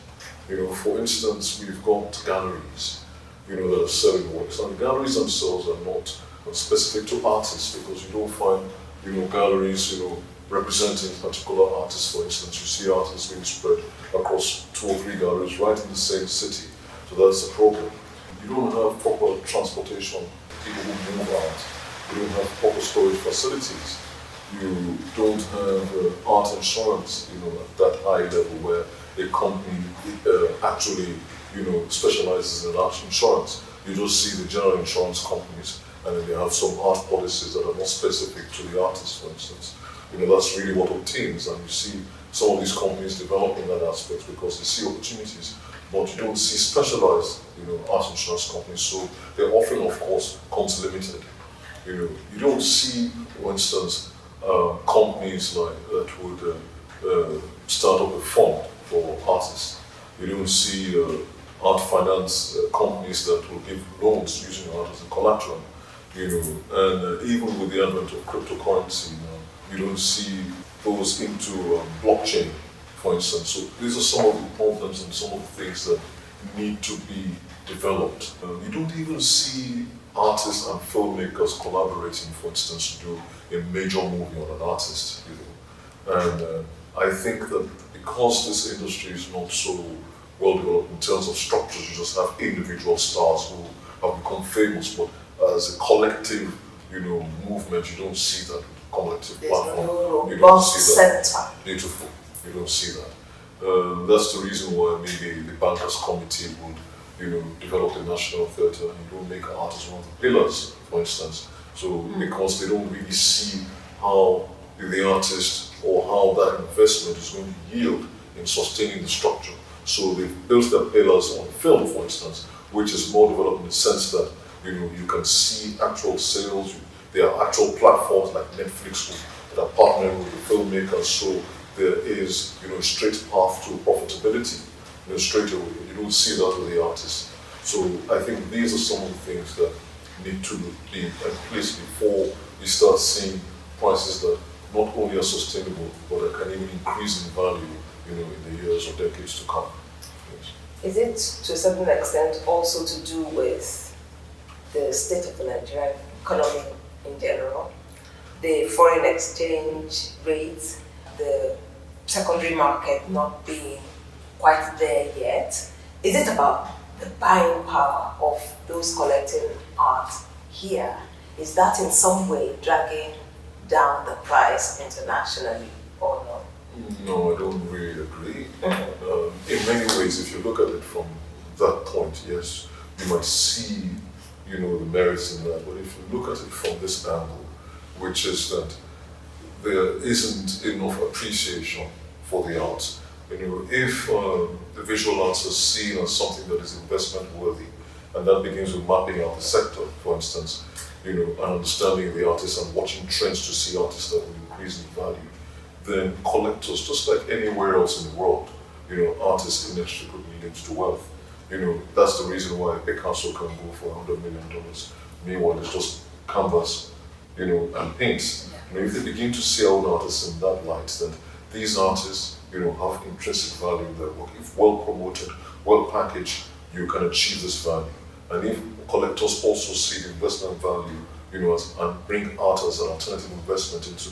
For instance, we've got galleries, that are selling works. And the galleries themselves are not specific to artists, because you don't find, galleries, representing particular artists. For instance, you see artists being spread across 2 or 3 galleries right in the same city. So that's a problem. You don't have proper transportation, people who move out. You don't have proper storage facilities. You don't have art insurance, at that high level where a company actually, specializes in art insurance. You just see the general insurance companies, and then they have some art policies that are not specific to the artist, for instance. That's really what obtains, and you see some of these companies developing that aspect because they see opportunities, but you don't see specialized, art insurance companies, so their offering, of course, comes limited. You don't see, for instance, companies like that would start up a fund for artists. You don't see art finance companies that will give loans using art as a collateral. And even with the advent of cryptocurrency, you don't see those into blockchain, for instance. So these are some of the problems and some of the things that need to be developed. You don't even see artists and filmmakers collaborating, for instance, to do a major movie on an artist. And I think that because this industry is not so well developed in terms of structures, you just have individual stars who have become famous, but as a collective, movement, you don't see that collective platform. No you don't see that. center. Beautiful. You don't see that. That's the reason why maybe the bankers committee would, develop the national theatre, and you don't make art as one of the pillars, for instance. So because they don't really see how the artist or how that investment is going to yield in sustaining the structure. So they've built their pillars on film, for instance, which is more developed in the sense that you can see actual sales. There are actual platforms like Netflix that are partnering with the filmmakers, so there is a straight path to profitability. straight away. You don't see that with the artists. So I think these are some of the things that need to be in place before we start seeing prices that not only are sustainable, but that can even increase in value, in the years or decades to come. Yes. Is it to a certain extent also to do with the state of the Nigerian economy in general? The foreign exchange rates, the secondary market not being quite there yet? Is it about the buying power of those collecting art here? Is that in some way dragging down the price internationally or not? No, I don't really agree. In many ways, if you look at it from that point, yes, you might see, the merits in that. But if you look at it from this angle, which is that there isn't enough appreciation for the arts. If the visual arts are seen as something that is investment worthy, and that begins with mapping out the sector, for instance, and understanding the artists and watching trends to see artists that will increase in value, then collectors, just like anywhere else in the world, artists inextricably linked to wealth. That's the reason why Picasso can go for $100 million. Meanwhile, it's just canvas, and paints. If they begin to see our artists in that light, then these artists, have intrinsic value in their work. If well promoted, well packaged, you can achieve this value. And if collectors also see the investment value, and bring art as an alternative investment into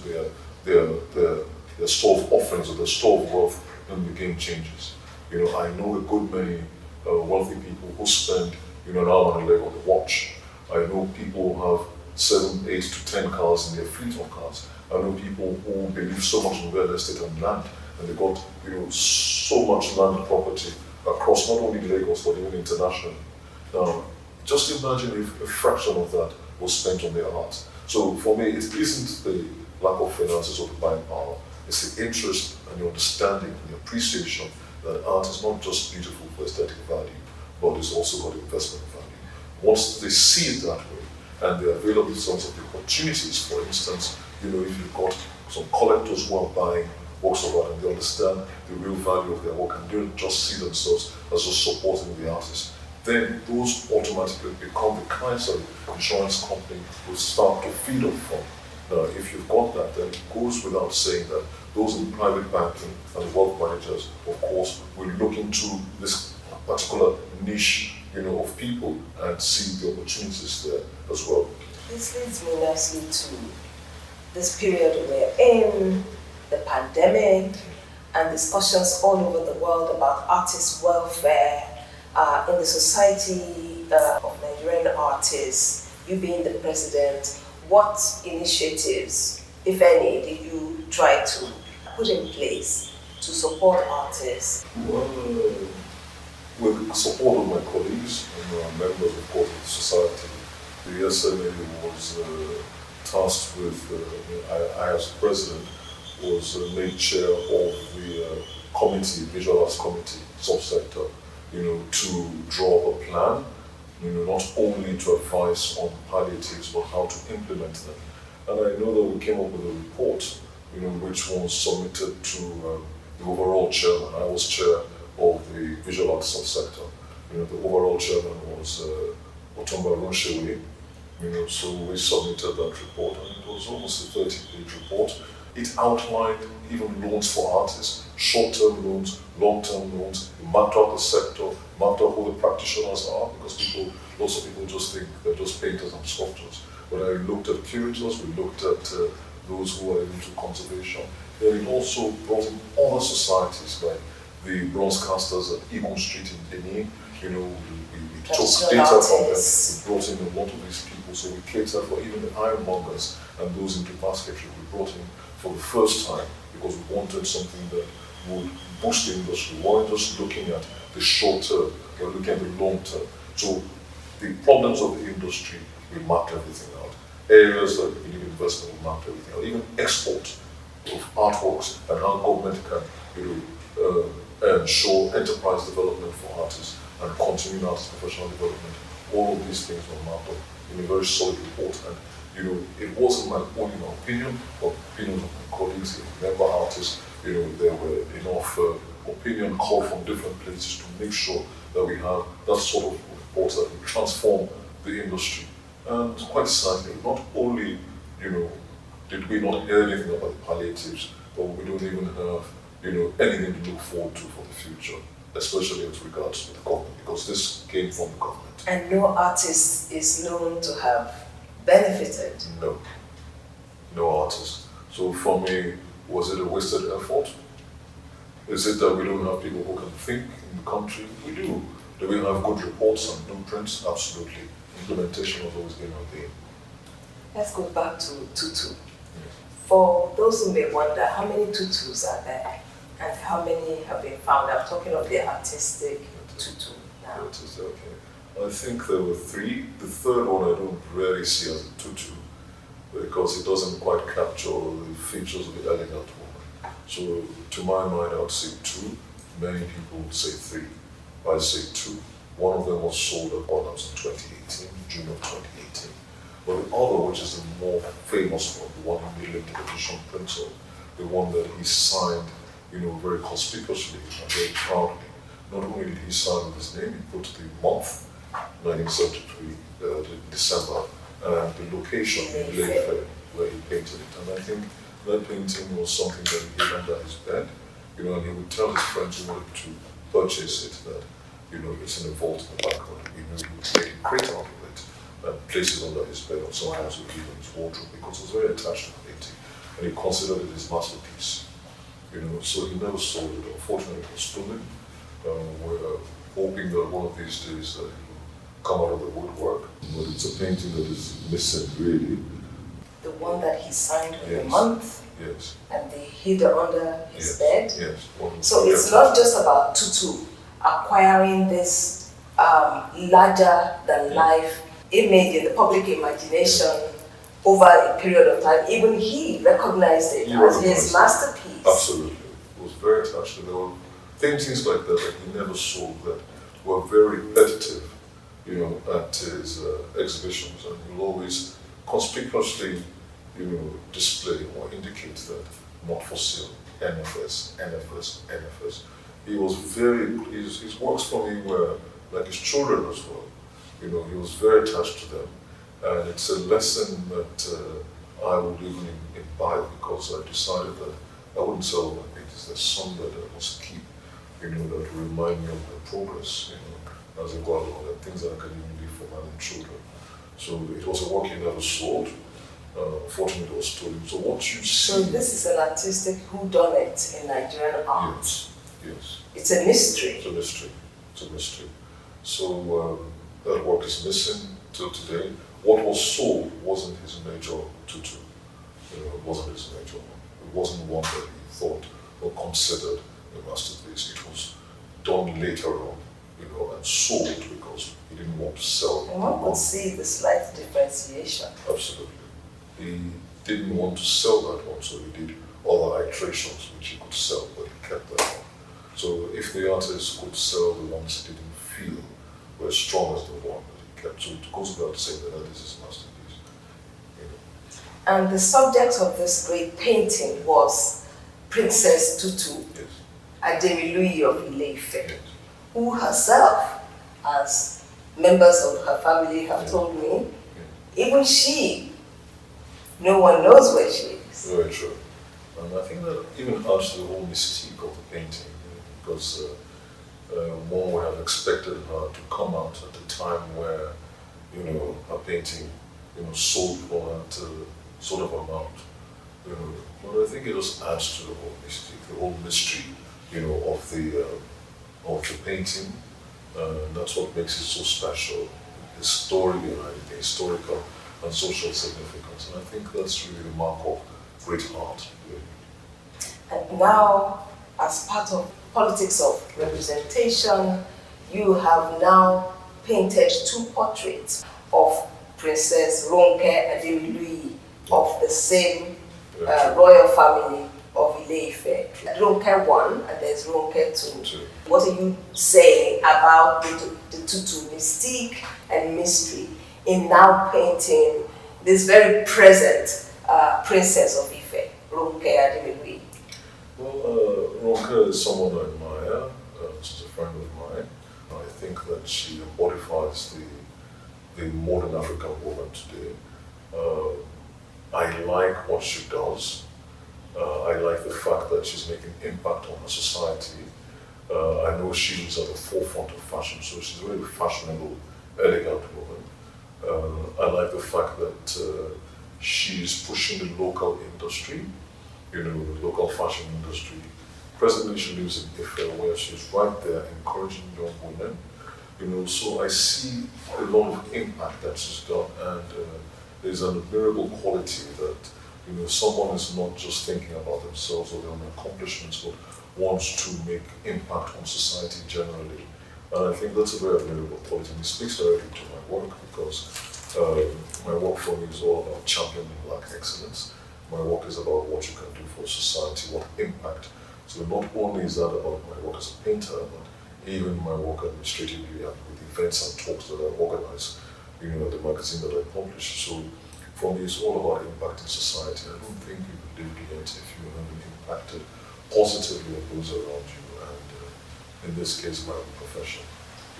their store of offerings or their store of wealth, then the game changes. I know a good many wealthy people who spend, an arm and a leg on the watch. I know people who have 7, 8 to 10 cars in their fleet of cars. I know people who believe so much in real estate and land, and they got so much land property across not only Lagos but even internationally. Now, just imagine if a fraction of that was spent on their art. So for me, it isn't the lack of finances or the buying power; it's the interest and the understanding and the appreciation that art is not just beautiful for aesthetic value, but it's also got investment value. Once they see it that way, and they're available in terms of the opportunities, for instance, if you've got some collectors who are buying works of art and they understand the real value of their work and they don't just see themselves as just supporting the artist, then those automatically become the kinds of insurance company will start to feed off from. Now, if you've got that, then it goes without saying that those in private banking and wealth managers, of course, will look into this particular niche, of people and see the opportunities there as well. This leads me nicely to this period we're in, the pandemic, and discussions all over the world about artist welfare in the society of Nigerian artists. You being the president, what initiatives, if any, did you try to put in place to support artists? Well, with the support of my colleagues and members, of course, of the society, the SMA was tasked with, I as president, was made chair of the committee, visual arts committee, subsector, to draw a plan, not only to advise on palliatives, but how to implement them. And I know that we came up with a report, which was submitted to the overall chairman. I was chair of the visual arts subsector. The overall chairman was Otumba Runshewe. So we submitted that report, and it was almost a 30-page report. It outlined even loans for artists, short-term loans, long-term loans. It mapped out the sector, mapped out who the practitioners are, because lots of people just think they're just painters and sculptors. But I looked at curators, we looked at those who are into conservation. Then it also brought in other societies like the bronze casters at Egon Street in Benin. We took data from them, we brought in a lot of these people, so we catered for even the ironmongers and those into basketry. We brought in for the first time because we wanted something that would boost the industry. We weren't just looking at the short term, we were looking at the long term. So the problems of the industry, we mapped everything out. Areas that we need investment, we mapped everything out. Even export of artworks and how government can ensure enterprise development for artists and continuing artist professional development. All of these things were mapped up in a very solid report. And it wasn't only my opinion, but opinions of my colleagues, member artists. There were enough opinion called from different places to make sure that we have that sort of reports that will transform the industry. And quite sadly, not only, did we not hear anything about the palliatives, but we don't even have, anything to look forward to for the future, especially with regards to the government, because this came from the government. And no artist is known to have benefited. No artist. So for me, was it a wasted effort? Is it that we don't have people who can think in the country? We do. Do we have good reports and blueprints? Absolutely. Implementation has always been our game. Let's go back to tutu. For those who may wonder, how many tutus are there and how many have been found? I'm talking of the artistic tutu now. Okay. I think there were 3. The third one I don't really see as a tutu because it doesn't quite capture the features of the elegant woman. So to my mind, I would say 2. Many people would say 3. I say 2. One of them was sold at Bonhams in 2018, June of 2018. But the other, which is the more famous one, the one in the limited edition printer, the one that he signed, very conspicuously and very proudly. Not only did he sign with his name, he put the month, 1973, December, and the location in Ilefe where he painted it. And I think that painting was something that he had under his bed, and he would tell his friends who wanted to purchase it that, it's in a vault in the back, but he knew he would make a crate out of it and place it under his bed, or sometimes he would leave it in his wardrobe because he was very attached to the painting and he considered it his masterpiece. So he never sold it. Unfortunately, it was stolen. We're hoping that one of these days that it will come out of the woodwork. But it's a painting that is missing, really. The one that he signed with the month? Yes. And they hid it under his bed? Yes. So it's not just about tutu acquiring this larger than life image in the public imagination over a period of time. Even he recognized it as his masterpiece. Absolutely. He was very attached to them. Things like that he never sold that were very repetitive, at his exhibitions, and he will always conspicuously, display or indicate that not for sale, NFS, NFS, NFS. He was his works for me were like his children as well. He was very attached to them, and it's a lesson that I would even imbibe because I decided that I wouldn't sell my paintings. There's some that I must keep, that remind me of my progress, as I go along, and things that I can even leave for my own children. So it was a work he never sold. Fortunately, it was stolen. So what you see. So this is an artistic whodunit in Nigerian art. Yes. It's a mystery. It's a mystery. So that work is missing till today. What was sold wasn't his major tutu. It wasn't his major one. It wasn't one that he thought or considered a masterpiece. It was done later on, and sold because he didn't want to sell. And one could see the slight differentiation. Absolutely. He didn't want to sell that one, so he did other iterations which he could sell, but he kept that one. So if the artist could sell the ones he didn't feel were as strong as the one that he kept, so it goes without saying that this is his masterpiece. And the subject of this great painting was Princess Tutu, Ademiluyi of Ileife, who herself, as members of her family have told me, even she, no one knows where she is. Very true. And I think that even adds to the whole mystique of the painting, because one would have expected her to come out at the time where, her painting, sold for that sort of amount. But I think it just adds to the whole mystique, the whole mystery, of the painting. That's what makes it so special. The story behind it, the historical and social significance. And I think that's really the mark of great art. And now, as part of politics of representation, you have now painted 2 portraits of Princess Ronke Ademiluyi of the same royal family of Ileife. Ronke 1 and there's Ronke 2. What are you saying about the tutu mystique and mystery in now painting this very present Princess of Ife, Ronke Ademiluyi? Well, Ronke is someone I admire. she's a friend of mine. I think that she embodies the modern African woman today. I like what she does. I like the fact that she's making impact on her society. I know she is at the forefront of fashion, so she's a very fashionable, elegant woman. I like the fact that she's pushing the local industry, the local fashion industry. Presently, she lives in Ife, where she's right there encouraging young women. So I see a lot of impact that she's done, and there's an admirable quality that someone is not just thinking about themselves or their own accomplishments, but wants to make impact on society generally. And I think that's a very admirable quality, and it speaks directly to my work, because my work for me is all about championing Black excellence. My work is about what you can do for society, what impact. So not only is that about my work as a painter, but even my work administratively and with events and talks that I organize, the magazine that I publish. So for me, it's all about impacting society. I don't think you could live yet if you haven't impacted positively on those around you. And in this case, my own profession.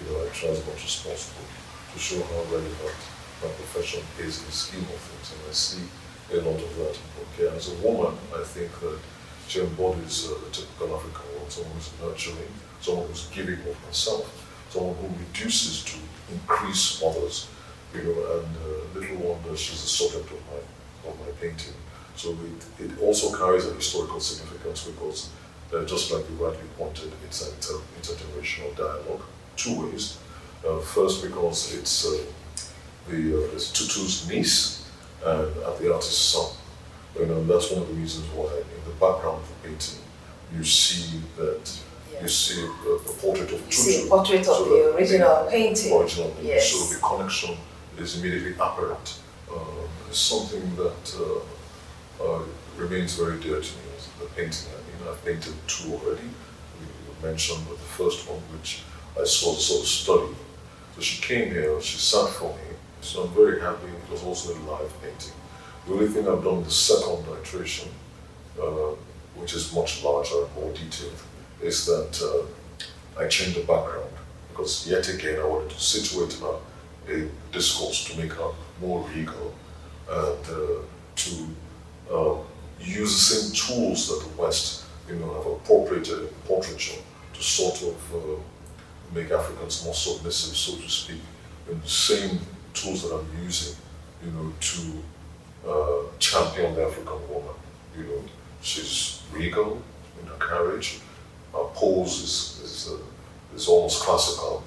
I try as much as possible to show how relevant my profession is in the scheme of things. And I see a lot of that in okay. As a woman, I think that she embodies the typical African woman, someone who's nurturing, someone who's giving of herself, someone who reduces to increase others. And little wonder she's the subject of my painting. So it also carries a historical significance, because just like you rightly pointed, it's an intergenerational dialogue, two ways. First, because it's Tutu's niece and the artist's son. That's one of the reasons why in the background of the painting you see that you see a portrait of Tutu. You see a portrait of the original painting. Original painting. Yes. So the connection is immediately apparent. It's something that remains very dear to me, is the painting. I've painted two already. You mentioned the first one, which I saw sort of study. So she came here, she sat for me, so I'm very happy. It was also a live painting. The only thing I've done in the second iteration, which is much larger and more detailed, is that I changed the background, because yet again I wanted to situate her a discourse to make her more regal and to use the same tools that the West have appropriated in portraiture to sort of make Africans more submissive, so to speak, and the same tools that I'm using to champion the African woman. She's regal in her carriage, her pose is almost classical.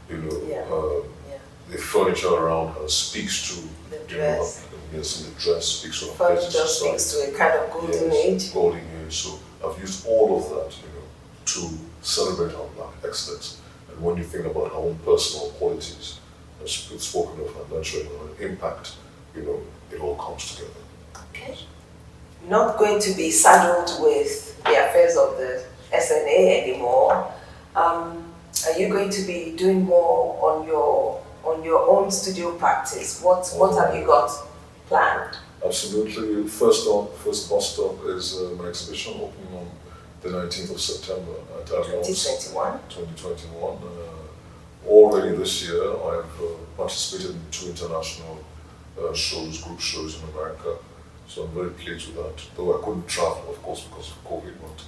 The furniture around her speaks to the dress. Yes, and the dress speaks to her furniture speaks to a kind of golden age. Golden age. So I've used all of that, to celebrate her Black excellence. And when you think about her own personal qualities, as spoken of her nurturing, her impact, it all comes together. Okay. Not going to be saddled with the affairs of the SNA anymore. Are you going to be doing more on your own studio practice? What have you got planned? Absolutely. First bus stop is my exhibition opening on the 19th of September at 2021. Already this year, I've participated in 2 international shows, group shows in America. So I'm very pleased with that. Though I couldn't travel, of course, because of COVID, but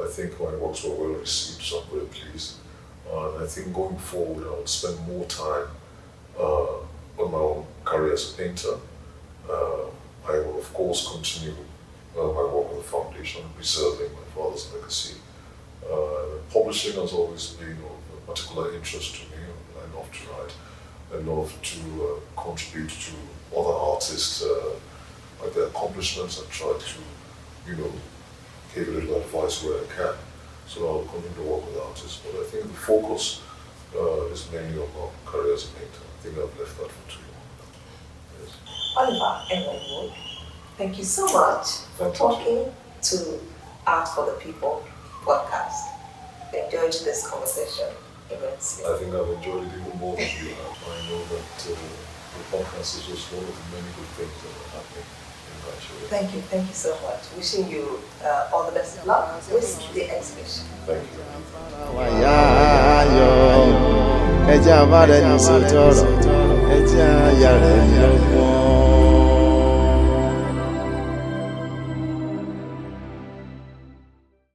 I think my works were well received, so I'm very pleased. And I think going forward, I will spend more time on my own career as a painter. I will, of course, continue my work with the foundation, preserving my father's legacy. Publishing has always been of particular interest to me. I love to write. I love to contribute to other artists, like their accomplishments, and try to, give a little advice where I can. So I'll continue to work with artists. But I think the focus is mainly on my career as a painter. I think I've left that for too long. Yes. Oliver Enwonwu, thank you so much for talking to Art for the People podcast. I enjoyed this conversation immensely. I think I've enjoyed it even more than you have. I know that the podcast is just one of the many good things that are happening in Nigeria. Thank you so much. Wishing you all the best of luck with the exhibition. Thank you. ẹjẹ́ àbárẹ̀ ní sòtọ́rọ̀ ẹjẹ́ àyà rẹ̀ ní lọ́gbọ́n.